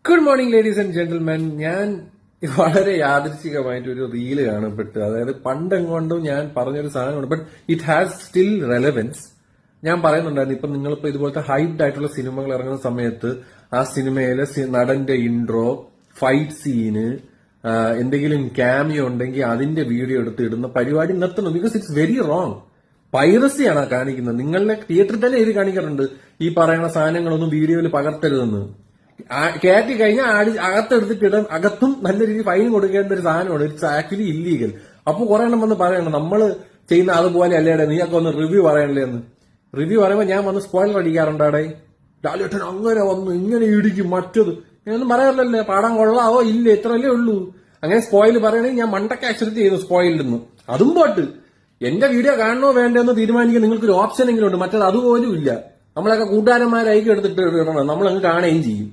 Good morning ladies and gentlemen. ഞാൻ വളരെ യാദൃച്ഛികമായിട്ട് ഒരു റീല് കാണപ്പെട്ട്, അതായത് പണ്ടെങ്ങോണ്ടും ഞാൻ പറഞ്ഞൊരു സാധനമാണ്, but it has still relevance. ഞാൻ പറയുന്നുണ്ടായിരുന്നു, ഇപ്പൊ നിങ്ങളിപ്പോ ഇതുപോലത്തെ ഹൈപ്ഡ് ആയിട്ടുള്ള സിനിമകൾ ഇറങ്ങുന്ന സമയത്ത് ആ സിനിമയിലെ നടന്റെ ഇൻട്രോ, ഫൈറ്റ് സീന്, എന്തെങ്കിലും ക്യാമിയോ ഉണ്ടെങ്കിൽ അതിന്റെ വീഡിയോ എടുത്ത് ഇടുന്ന പരിപാടി നിർത്തണം. Because it's very wrong. പൈറസിയാണ് കാണിക്കുന്നത്. നിങ്ങളുടെ തിയേറ്ററിൽ തന്നെ ഇത് കാണിക്കാറുണ്ട്, ഈ പറയുന്ന സാധനങ്ങളൊന്നും വീഡിയോയിൽ പകർത്തരുതെന്ന്. കയറ്റി കഴിഞ്ഞാൽ അകത്തെടുത്തിട്ട് ഇടാൻ, അകത്തും നല്ല രീതിയിൽ ഫൈൻ കൊടുക്കേണ്ട ഒരു സാധനമാണ്. It's actually illegal. അപ്പൊ കുറെ എണ്ണം വന്ന് പറയണം, നമ്മള് ചെയ്യുന്ന അതുപോലെ അല്ലേടെ, നീയൊക്കെ ഒന്ന് റിവ്യൂ പറയണല്ലേ എന്ന്. റിവ്യൂ പറയുമ്പോൾ ഞാൻ വന്ന് സ്പോയിലർ അടിക്കാറുണ്ടാടേ, ലാലേട്ടൻ അങ്ങനെ വന്നു ഇങ്ങനെ ഇടിക്കും മറ്റത്, ഞാനൊന്നും പറയാറില്ലല്ലേ. പാടാൻ കൊള്ളാവോ ഇല്ല, ഇത്രയല്ലേ ഉള്ളൂ. അങ്ങനെ സ്പോയിൽ പറയണെങ്കിൽ ഞാൻ മണ്ടയ്ക്ക് അക്സെപ്റ്റ് ചെയ്യുന്നു സ്പോയിലിന്ന്. അതും പോട്ട് എന്റെ വീഡിയോ കാണണോ വേണ്ടോ എന്ന് തീരുമാനിക്കാൻ നിങ്ങൾക്കൊരു ഓപ്ഷൻ എങ്കിലും ഉണ്ട്. മറ്റത് അതുപോലും ഇല്ല. നമ്മളൊക്കെ കൂട്ടുകാരന്മാരായിരിക്കും എടുത്തിട്ട് ഇടണം, നമ്മളങ്ങ് കാണുകയും ചെയ്യും.